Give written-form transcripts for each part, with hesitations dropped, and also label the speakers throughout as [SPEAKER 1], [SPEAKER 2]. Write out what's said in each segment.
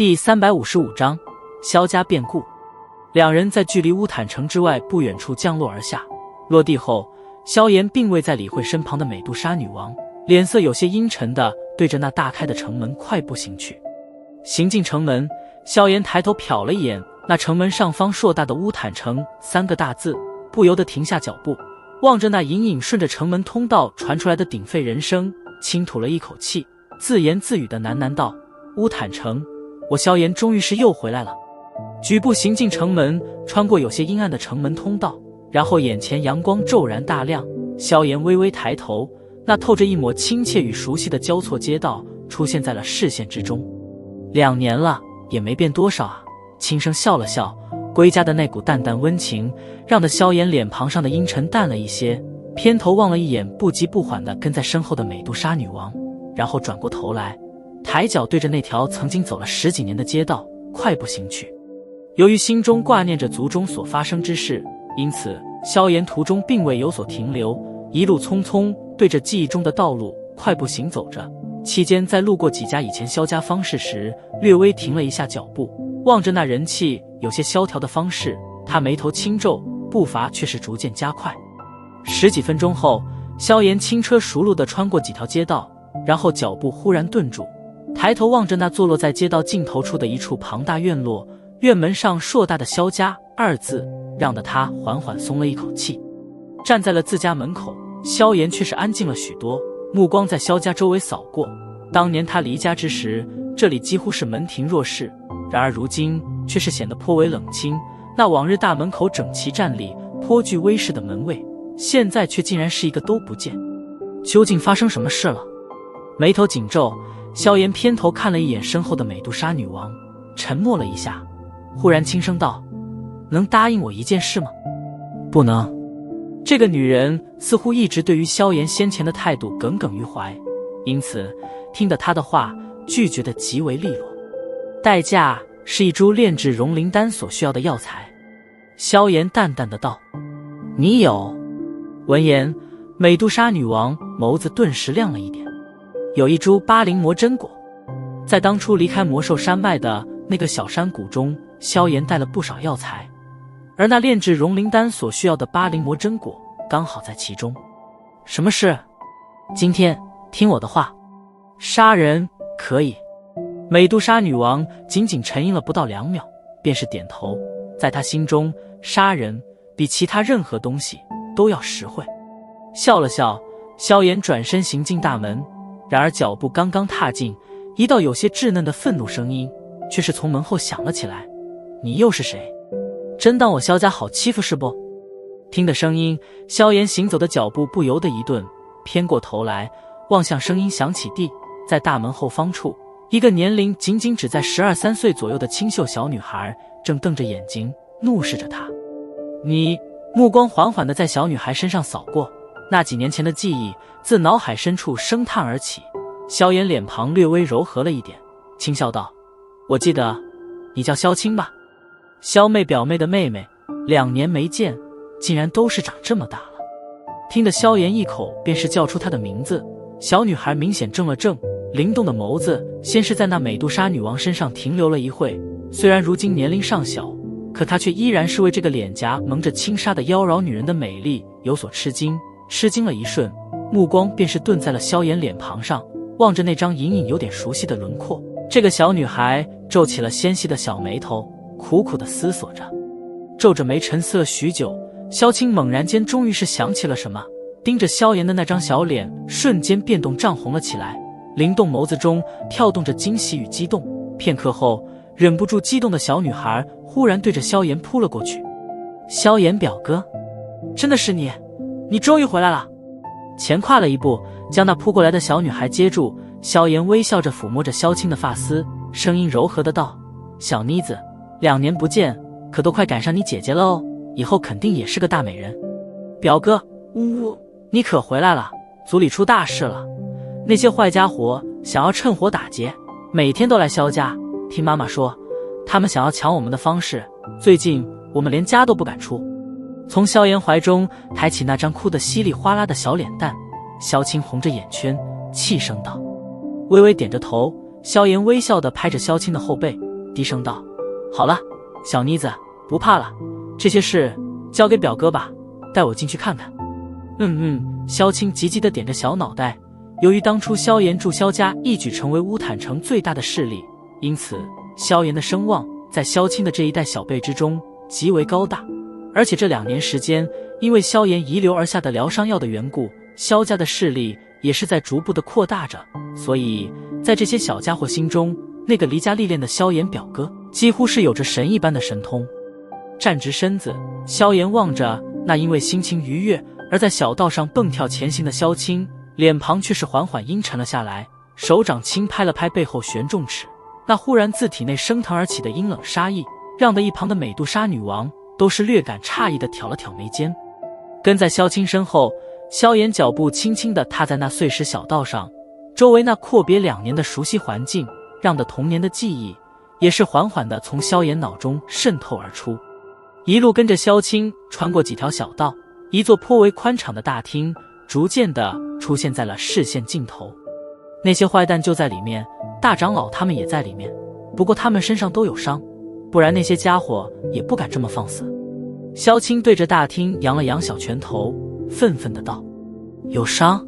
[SPEAKER 1] 第355章萧家变故。两人在距离乌坦城之外不远处降落而下，落地后，萧炎并未再理会身旁的美杜莎女王，脸色有些阴沉地对着那大开的城门快步行去。行进城门，萧炎抬头瞟了一眼那城门上方硕大的乌坦城3个大字，不由得停下脚步，望着那隐隐顺着城门通道传出来的鼎沸人声，轻吐了一口气，自言自语地喃喃道：乌坦城，我萧炎终于是又回来了。举步行进城门，穿过有些阴暗的城门通道，然后眼前阳光骤然大亮，萧炎微微抬头，那透着一抹亲切与熟悉的交错街道出现在了视线之中。2年了，也没变多少啊，轻声笑了笑，归家的那股淡淡温情让得萧炎脸庞上的阴沉淡了一些，偏头望了一眼不急不缓地跟在身后的美杜莎女王，然后转过头来，抬脚对着那条曾经走了10几年的街道快步行去。由于心中挂念着族中所发生之事，因此萧炎途中并未有所停留，一路匆匆对着记忆中的道路快步行走着。期间在路过几家以前萧家方士时，略微停了一下脚步，望着那人气有些萧条的方士，他眉头轻皱，步伐却是逐渐加快。10几分钟后，萧炎轻车熟路地穿过几条街道，然后脚步忽然顿住，抬头望着那坐落在街道尽头处的一处庞大院落，院门上硕大的萧家2字，让得他缓缓松了一口气。站在了自家门口，萧炎却是安静了许多，目光在萧家周围扫过。当年他离家之时，这里几乎是门庭若市，然而如今却是显得颇为冷清。那往日大门口整齐站立、颇具威势的门卫，现在却竟然是一个都不见。究竟发生什么事了？眉头紧皱，萧炎偏头看了一眼身后的美杜莎女王，沉默了一下，忽然轻声道：能答应我一件事吗？不能。这个女人似乎一直对于萧炎先前的态度耿耿于怀，因此听得他的话拒绝得极为利落。代价是一株炼制融灵丹所需要的药材。萧炎淡淡的道：你有？闻言，美杜莎女王眸子顿时亮了一点。有一株巴灵魔真果。在当初离开魔兽山脉的那个小山谷中，萧炎带了不少药材，而那炼制融灵丹所需要的巴灵魔真果刚好在其中。什么事？今天听我的话，杀人可以。美杜莎女王仅仅沉吟了不到2秒，便是点头。在她心中，杀人比其他任何东西都要实惠。笑了笑，萧炎转身行进大门，然而脚步刚刚踏进，一道有些稚嫩的愤怒声音却是从门后响了起来：你又是谁？真当我萧家好欺负是不？听得声音，萧炎行走的脚步不由得一顿，偏过头来望向声音响起地，在大门后方处，一个年龄仅仅只在12、13岁左右的清秀小女孩正瞪着眼睛怒视着他。你目光缓缓地在小女孩身上扫过，那几年前的记忆自脑海深处升探而起。萧炎脸庞略微柔和了一点，轻笑道：我记得你叫萧青吧？萧妹表妹的妹妹，2年没见，竟然都是长这么大了。听得萧炎一口便是叫出她的名字，小女孩明显怔了怔，灵动的眸子先是在那美杜莎女王身上停留了一会，虽然如今年龄尚小，可她却依然是为这个脸颊蒙着轻纱的妖娆女人的美丽有所吃惊。吃惊了一瞬，目光便是顿在了萧炎脸庞上，望着那张隐隐有点熟悉的轮廓。这个小女孩皱起了纤细的小眉头，苦苦地思索着。皱着眉沉思了许久，萧青猛然间终于是想起了什么，盯着萧炎的那张小脸瞬间变动涨红了起来，灵动眸子中跳动着惊喜与激动。片刻后，忍不住激动的小女孩忽然对着萧炎扑了过去。萧炎表哥，真的是你？你终于回来了！前跨了一步，将那扑过来的小女孩接住。萧炎微笑着抚摸着萧青的发丝，声音柔和的道：小妮子，2年不见，可都快赶上你姐姐了哦，以后肯定也是个大美人。表哥，你可回来了，族里出大事了，那些坏家伙想要趁火打劫，每天都来萧家，听妈妈说他们想要抢我们的方式，最近我们连家都不敢出。从萧炎怀中抬起那张哭得稀里哗啦的小脸蛋，萧青红着眼圈，气声道：微微点着头。萧炎微笑地拍着萧青的后背，低声道：“好了，小妮子，不怕了，这些事交给表哥吧，带我进去看看。”萧青急急地点着小脑袋。由于当初萧炎助萧家一举成为乌坦城最大的势力，因此萧炎的声望在萧青的这一代小辈之中极为高大。而且这2年时间，因为萧炎遗留而下的疗伤药的缘故，萧家的势力也是在逐步的扩大着。所以在这些小家伙心中，那个离家历练的萧炎表哥几乎是有着神一般的神通。站直身子，萧炎望着那因为心情愉悦而在小道上蹦跳前行的萧青，脸庞却是缓缓阴沉了下来，手掌轻拍了拍背后悬重尺，那忽然自体内升腾而起的阴冷杀意，让得一旁的美杜莎女王都是略感诧异地挑了挑眉间。跟在萧青身后，萧炎脚步轻轻地踏在那碎石小道上，周围那阔别2年的熟悉环境，让得童年的记忆也是缓缓地从萧炎脑中渗透而出。一路跟着萧青穿过几条小道，一座颇为宽敞的大厅逐渐地出现在了视线尽头。那些坏蛋就在里面，大长老他们也在里面，不过他们身上都有伤，不然那些家伙也不敢这么放肆。萧青对着大厅扬了扬小拳头，愤愤地道：“有伤？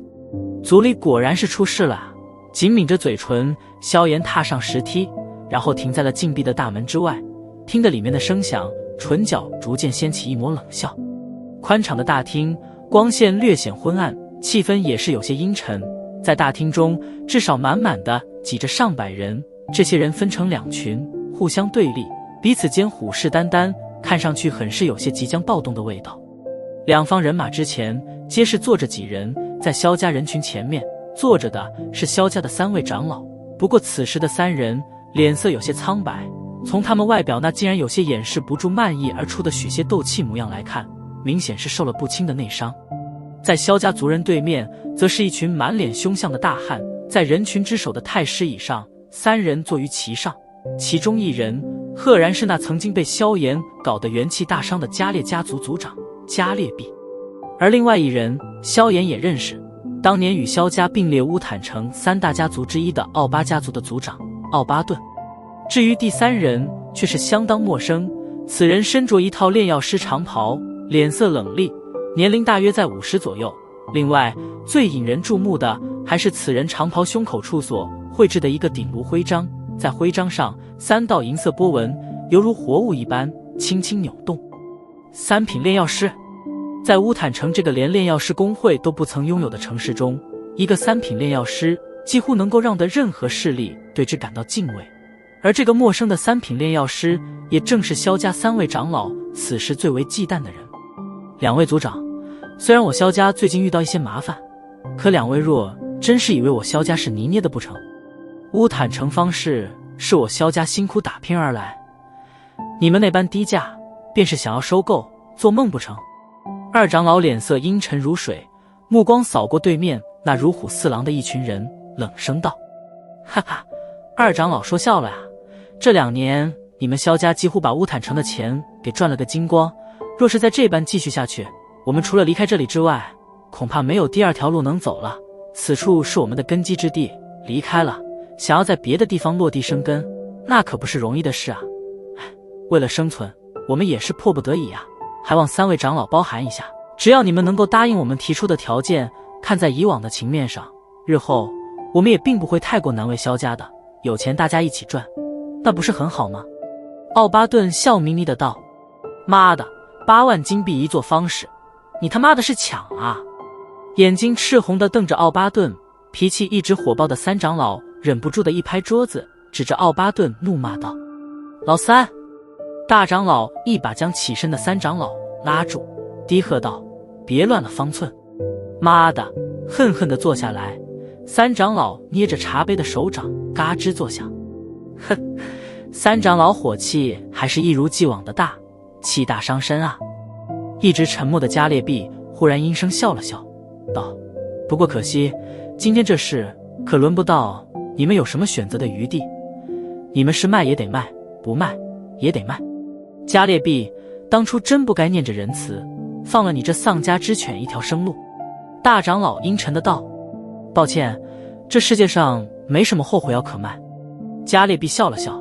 [SPEAKER 1] 族里果然是出事了啊！”紧抿着嘴唇，萧炎踏上石梯，然后停在了禁闭的大门之外，听得里面的声响，唇角逐渐掀起一抹冷笑。宽敞的大厅，光线略显昏暗，气氛也是有些阴沉。在大厅中，至少满满的挤着上百人，这些人分成2群，互相对立，彼此间虎视眈眈，看上去很是有些即将暴动的味道。两方人马之前皆是坐着几人，在萧家人群前面坐着的是萧家的3位长老，不过此时的3人脸色有些苍白，从他们外表那竟然有些掩饰不住漫溢而出的血蝎斗气模样来看，明显是受了不轻的内伤。在萧家族人对面，则是一群满脸凶相的大汉，在人群之首的太师椅上，3人坐于其上，其中1人赫然是那曾经被萧炎搞得元气大伤的迦烈家族族长迦烈弼，而另外1人萧炎也认识，当年与萧家并列乌坦城3大家族之一的奥巴家族的族长奥巴顿。至于第3人却是相当陌生，此人身着一套炼药师长袍，脸色冷厉，年龄大约在50左右。另外最引人注目的还是此人长袍胸口处所绘制的一个鼎炉徽章，在徽章上3道银色波纹犹如活物一般轻轻扭动。3品炼药师，在乌坦城这个连炼药师工会都不曾拥有的城市中，一个3品炼药师几乎能够让得任何势力对之感到敬畏。而这个陌生的3品炼药师，也正是萧家3位长老此时最为忌惮的人。2位族长，虽然我萧家最近遇到一些麻烦，可2位若真是以为我萧家是泥捏的不成？乌坦城方士是我萧家辛苦打拼而来，你们那般低价，便是想要收购，做梦不成？2长老脸色阴沉如水，目光扫过对面那如虎似狼的一群人，冷声道：“哈哈，2长老说笑了啊！这2年，你们萧家几乎把乌坦城的钱给赚了个精光。若是在这般继续下去，我们除了离开这里之外，恐怕没有第2条路能走了。此处是我们的根基之地，离开了，想要在别的地方落地生根，那可不是容易的事啊！为了生存，我们也是迫不得已啊，还望3位长老包涵一下。只要你们能够答应我们提出的条件，看在以往的情面上，日后我们也并不会太过难为萧家的。有钱大家一起赚，那不是很好吗？”奥巴顿笑眯眯的道：“妈的，8万金币一座方士，你他妈的是抢啊！”眼睛赤红的瞪着奥巴顿，脾气一直火爆的3长老忍不住的一拍桌子，指着奥巴顿怒骂道：“老3！”大长老一把将起身的3长老拉住，低喝道：“别乱了方寸！”妈的，恨恨地坐下来。3长老捏着茶杯的手掌嘎吱作响。哼，3长老火气还是一如既往的大，气大伤身啊。一直沉默的迦烈弼忽然阴声笑了笑，道：“不过可惜，今天这事可轮不到你们有什么选择的余地。你们是卖也得卖，不卖也得卖。迦烈弼，当初真不该念着仁慈，放了你这丧家之犬一条生路。”大长老阴沉的道：“抱歉，这世界上没什么后悔药可卖。”迦烈弼笑了笑，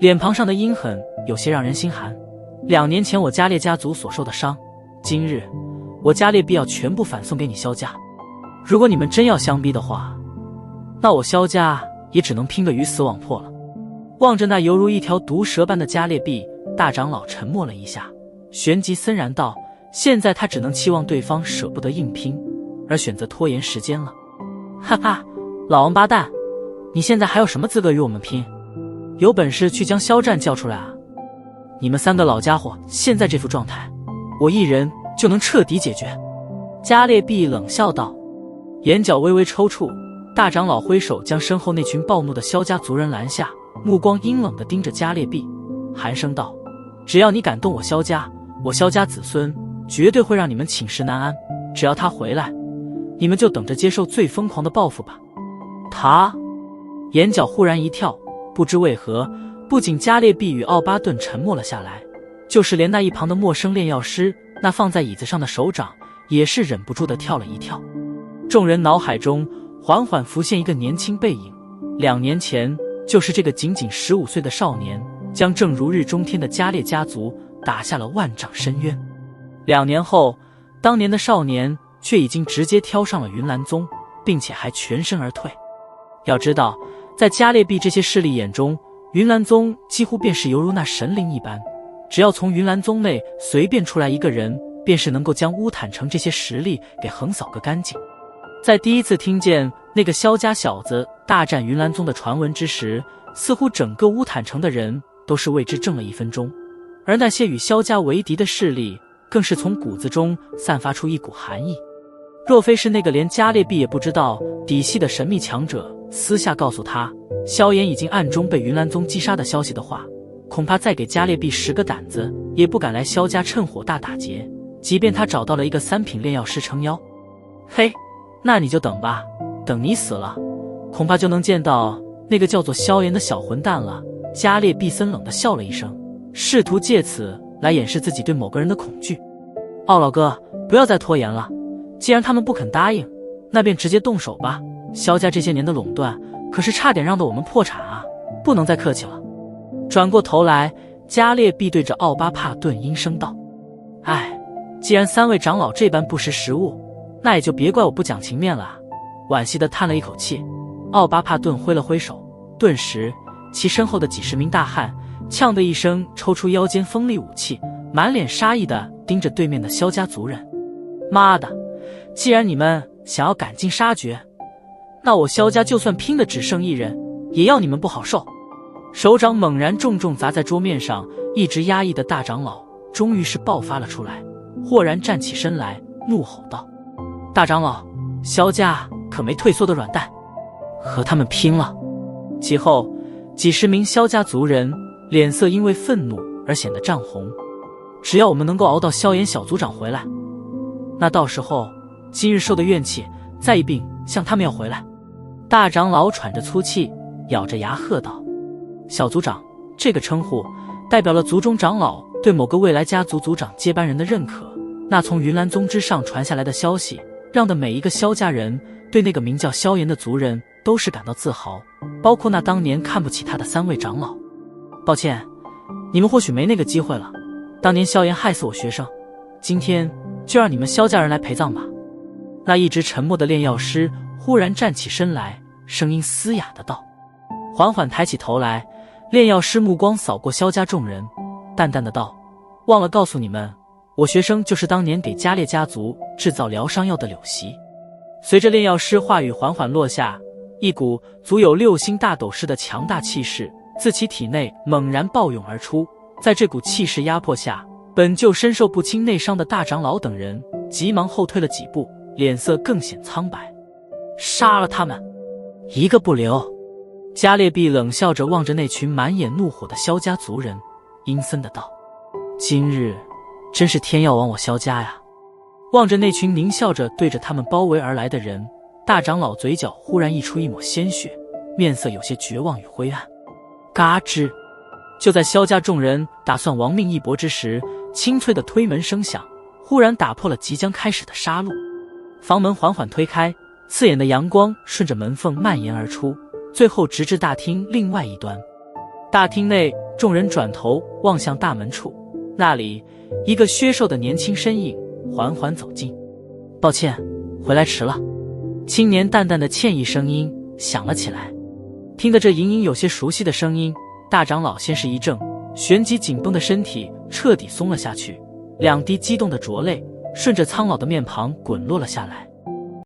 [SPEAKER 1] 脸庞上的阴狠有些让人心寒。2年前我加列家族所受的伤，今日我加列必要全部反送给你萧家。如果你们真要相逼的话，那我萧家也只能拼个鱼死网破了。望着那犹如一条毒蛇般的加列毕，大长老沉默了一下，旋即森然道：现在他只能期望对方舍不得硬拼，而选择拖延时间了。哈哈，老王八蛋，你现在还有什么资格与我们拼？有本事去将肖战叫出来啊！你们3个老家伙现在这副状态，我一人就能彻底解决。加列毕冷笑道，眼角微微抽搐。大长老挥手将身后那群暴怒的萧家族人拦下，目光阴冷地盯着加列毕，寒声道：只要你敢动我萧家，我萧家子孙绝对会让你们寝食难安。只要他回来，你们就等着接受最疯狂的报复吧。他眼角忽然一跳，不知为何，不仅加列毕与奥巴顿沉默了下来，就是连那一旁的陌生炼药师那放在椅子上的手掌也是忍不住地跳了一跳。众人脑海中缓缓浮现一个年轻背影，2年前就是这个仅仅15岁的少年，将正如日中天的加列家族打下了万丈深渊。2年后，当年的少年却已经直接挑上了云岚宗，并且还全身而退。要知道，在加列毕这些势力眼中，云岚宗几乎便是犹如那神灵一般，只要从云岚宗内随便出来一个人，便是能够将乌坦城这些实力给横扫个干净。在第一次听见那个萧家小子大战云岚宗的传闻之时，似乎整个乌坦城的人都是为之怔了1分钟，而那些与萧家为敌的势力更是从骨子中散发出一股寒意。若非是那个连加列毕也不知道底细的神秘强者私下告诉他萧炎已经暗中被云岚宗击杀的消息的话，恐怕再给加列毕10个胆子也不敢来萧家趁火大打劫，即便他找到了一个3品炼药师撑腰。嘿，那你就等吧，等你死了，恐怕就能见到那个叫做萧炎的小混蛋了。加列毕森冷地笑了一声，试图借此来掩饰自己对某个人的恐惧。奥老哥，不要再拖延了，既然他们不肯答应，那便直接动手吧。萧家这些年的垄断可是差点让得我们破产啊，不能再客气了。转过头来，加列毕对着奥巴帕顿阴声道：哎，既然3位长老这般不识时务，那也就别怪我不讲情面了啊。惋惜地叹了一口气，奥巴帕顿挥了挥手，顿时其身后的几十名大汉呛的一声抽出腰间锋利武器，满脸杀意地盯着对面的萧家族人。妈的，既然你们想要赶尽杀绝，那我萧家就算拼的只剩1人，也要你们不好受。手掌猛然重重砸在桌面上，一直压抑的大长老终于是爆发了出来，豁然站起身来，怒吼道：大长老，萧家可没退缩的软蛋，和他们拼了！其后几十名萧家族人脸色因为愤怒而显得涨红。只要我们能够熬到萧炎小族长回来，那到时候今日受的怨气再一并向他们要回来。大长老喘着粗气，咬着牙喝道：小族长这个称呼代表了族中长老对某个未来家族族长接班人的认可。那从云岚宗之上传下来的消息，让的每一个萧家人对那个名叫萧炎的族人都是感到自豪，包括那当年看不起他的3位长老。抱歉，你们或许没那个机会了，当年萧炎害死我学生，今天就让你们萧家人来陪葬吧。那一直沉默的炼药师忽然站起身来，声音嘶哑的道，缓缓抬起头来，炼药师目光扫过萧家众人，淡淡的道：忘了告诉你们，我学生就是当年给加列家族制造疗伤药的柳席。随着炼药师话语缓缓落下，一股足有6星大斗师的强大气势自其体内猛然暴涌而出。在这股气势压迫下，本就身受不轻内伤的大长老等人急忙后退了几步，脸色更显苍白。杀了他们，一个不留！加列毕冷笑着望着那群满眼怒火的萧家族人，阴森的道：今日真是天要亡我萧家呀！望着那群狞笑着对着他们包围而来的人，大长老嘴角忽然溢出一抹鲜血，面色有些绝望与灰暗。嘎吱！就在萧家众人打算亡命一搏之时，清脆的推门声响忽然打破了即将开始的杀戮。房门缓缓推开，刺眼的阳光顺着门缝蔓延而出，最后直至大厅另外一端。大厅内，众人转头望向大门处，那里一个削瘦的年轻身影缓缓走近。抱歉，回来迟了。青年淡淡的歉意声音响了起来。听得这隐隐有些熟悉的声音，大长老先是一怔，旋即紧绷的身体彻底松了下去，2滴激动的浊泪顺着苍老的面庞滚落了下来。